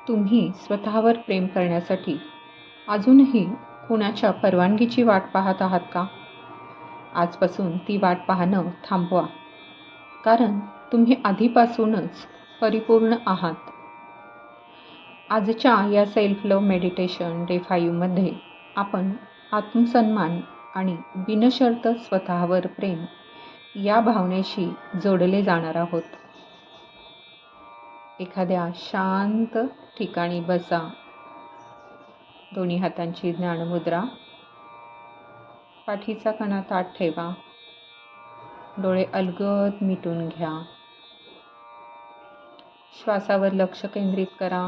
तुम्ही स्वतःवर प्रेम करण्यासाठी अजूनही कुणाच्या परवानगीची वाट पाहत आहात का? आजपासून ती वाट पाहणं थांबवा, कारण तुम्ही आधीपासूनच परिपूर्ण आहात. आजच्या या सेल्फ लव्ह मेडिटेशन डे 5 मध्ये आपण आत्मसन्मान आणि बिनशर्त स्वतःवर प्रेम या भावनेशी जोडले जाणार आहोत. एखाद्या शांत ठिकाणी बसा. दोन्ही हातांची ज्ञानमुद्रा. पाठीचा कणा ताठ ठेवा. डोळे अलगद मिटून घ्या. श्वासावर लक्ष केंद्रित करा.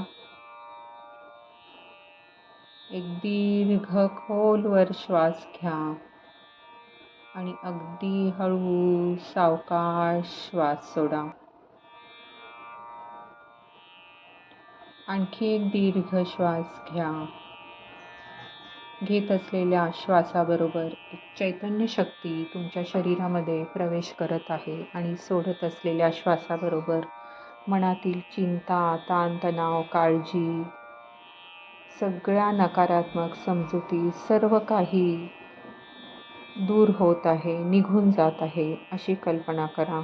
एक दीर्घ खोलवर श्वास घ्या आणि अगदी हळू सावकाश श्वास सोडा. आणखी एक दीर्घ श्वास घ्या. घेत असलेल्या श्वासाबरोबर एक चैतन्य शक्ती तुमच्या शरीरामध्ये प्रवेश करत आहे आणि सोडत असलेल्या श्वासाबरोबर मनातील चिंता, ताणतणाव, काळजी, सगळ्या नकारात्मक समजुती सर्व काही दूर होत आहे, निघून जात आहे अशी कल्पना करा.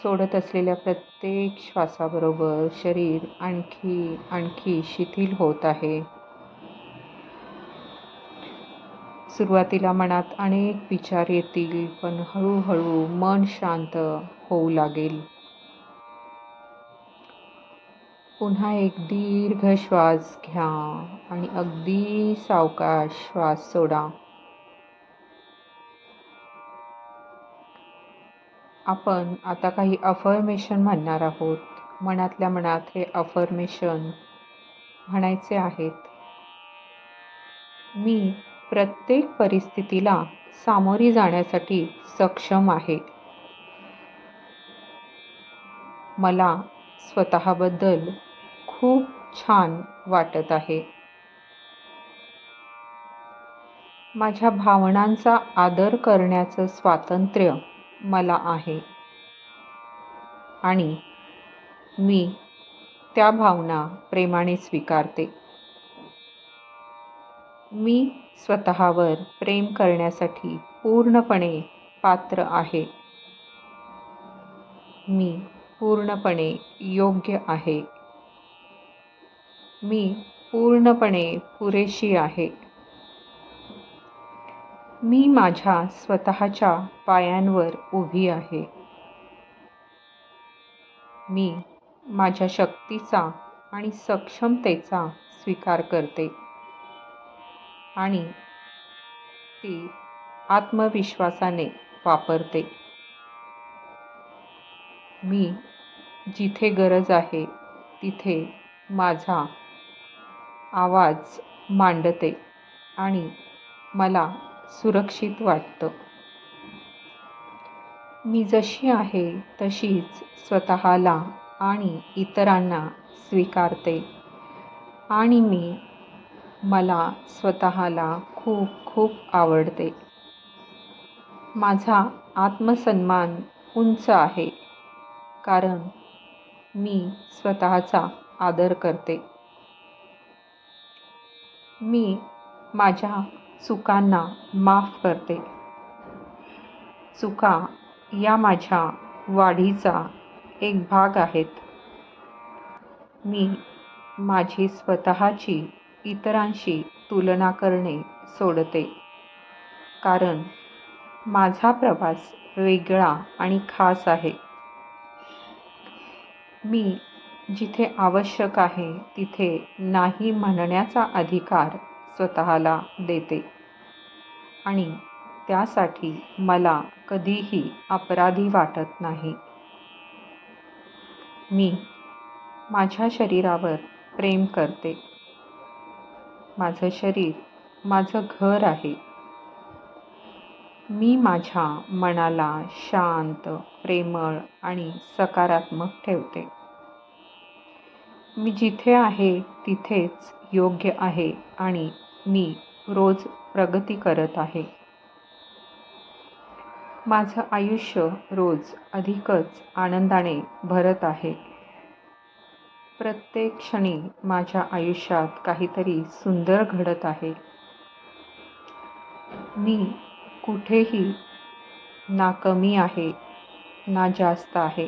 सोडत असलेल्या प्रत्येक श्वासाबरोबर शरीर आणखी शिथिल होत आहे. सुरुवातीला मनात अनेक विचार येतील, पण हळूहळू मन शांत होऊ लागेल. पुन्हा एक दीर्घ श्वास घ्या आणि अगदी सावकाश श्वास सोडा. आपण आता काही अफर्मेशन म्हणणार आहोत. मनातल्या मनात हे अफर्मेशन म्हणायचे आहेत. मी प्रत्येक परिस्थितीला सामोरी जाण्यासाठी सक्षम आहे. मला स्वतःबद्दल खूप छान वाटत आहे. माझ्या भावनांचा आदर करण्याचं स्वातंत्र्य मला आहे आणि मी त्या भावना प्रेमाने स्वीकारते. मी स्वतःवर प्रेम करण्यासाठी पूर्णपणे पात्र आहे. मी पूर्णपणे योग्य आहे. मी पूर्णपणे पुरेशी आहे. मी माझ्या स्वतःच्या पायांवर उभी आहे. मी माझ्या शक्तीचा आणि सक्षमतेचा स्वीकार करते आणि ती आत्मविश्वासाने वापरते. मी जिथे गरज आहे तिथे माझा आवाज मांडते आणि मला सुरक्षित वाटतं. मी जशी आहे तशीच स्वतःला आणि इतरांना स्वीकारते आणि मला स्वतःला खूप खूप आवडते. माझा आत्मसन्मान उंच आहे, कारण मी स्वतःचा आदर करते. मी माझ्या चुकांना माफ करते. चुका या माझ्या वाढीचा एक भाग आहेत. मी माझी स्वतःची इतरांशी तुलना करणे सोडते, कारण माझा प्रवास वेगळा आणि खास आहे. मी जिथे आवश्यक आहे तिथे नाही म्हणण्याचा अधिकार स्वतःला देते आणि त्यासाठी मला कधीही अपराधी वाटत नाही. मी माझ्या शरीरावर प्रेम करते. माझं शरीर माझं घर आहे. मी माझ्या मनाला शांत, प्रेमळ आणि सकारात्मक ठेवते. मी जिथे आहे तिथेच योग्य आहे आणि मी रोज प्रगती करत आहे. माझं आयुष्य रोज अधिकच आनंदाने भरत आहे. प्रत्येक क्षणी माझ्या आयुष्यात काहीतरी सुंदर घडत आहे. मी कुठेही ना कमी आहे ना जास्त आहे.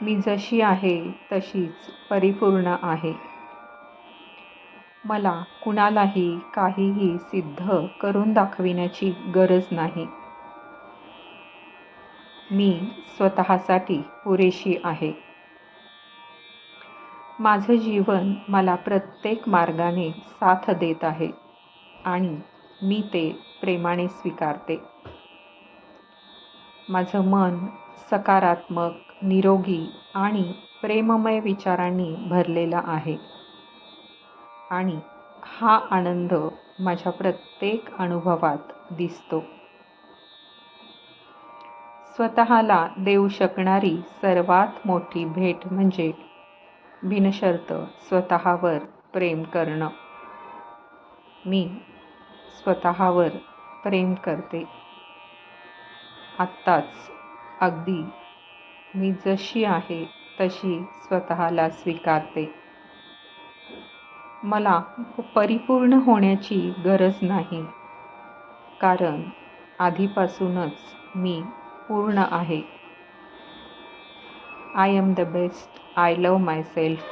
मी जशी आहे तशीच परिपूर्ण आहे. मला कुणालाही काहीही सिद्ध करून दाखविण्याची गरज नाही. मी स्वतःसाठी पुरेशी आहे. माझं जीवन मला प्रत्येक मार्गाने साथ देत आहे आणि मी ते प्रेमाने स्वीकारते. माझं मन सकारात्मक, निरोगी आणि प्रेममय विचारांनी भरलेलं आहे आणि हा आनंद माझ्या प्रत्येक अनुभवात दिसतो. स्वतःला देऊ शकणारी सर्वात मोठी भेट म्हणजे बिनशर्त स्वतःवर प्रेम करणं. मी स्वतःवर प्रेम करते. आत्ताच अगदी मी जशी आहे तशी स्वतःला स्वीकारते. मला परिपूर्ण होण्याची गरज नाही, कारण आधीपासूनच मी पूर्ण आहे. I am the best. I love myself.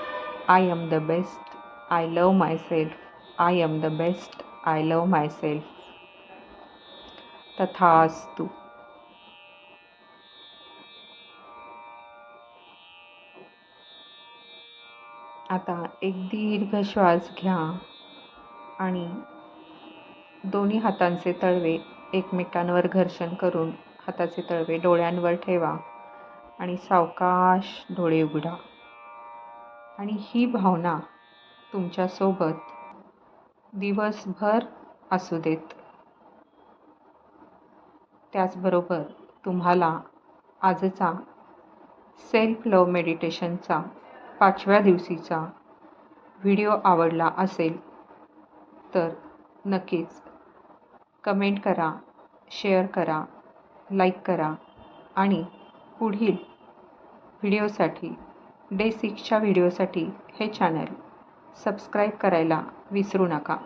I am the best. I love myself. I am the best. I love myself. तथास्तु. आता एक दीर्घ श्वास घ्या आणि दोन्ही हातांचे तळवे एकमेकांवर घर्षण करून हाताचे तळवे डोळ्यांवर ठेवा आणि सावकाश डोळे उघडा. आणि ही भावना तुमच्यासोबत दिवसभर असू देत. त्याचबरोबर तुम्हाला आजचा सेल्फ लव्ह मेडिटेशनचा 5व्या दिवशीचा व्हिडिओ आवडला असेल तर नक्कीच कमेंट करा, शेअर करा, लाईक करा आणि पुढील व्हिडिओसाठी डे 6च्या व्हिडिओसाठी हे चॅनल सबस्क्राईब करायला विसरू नका.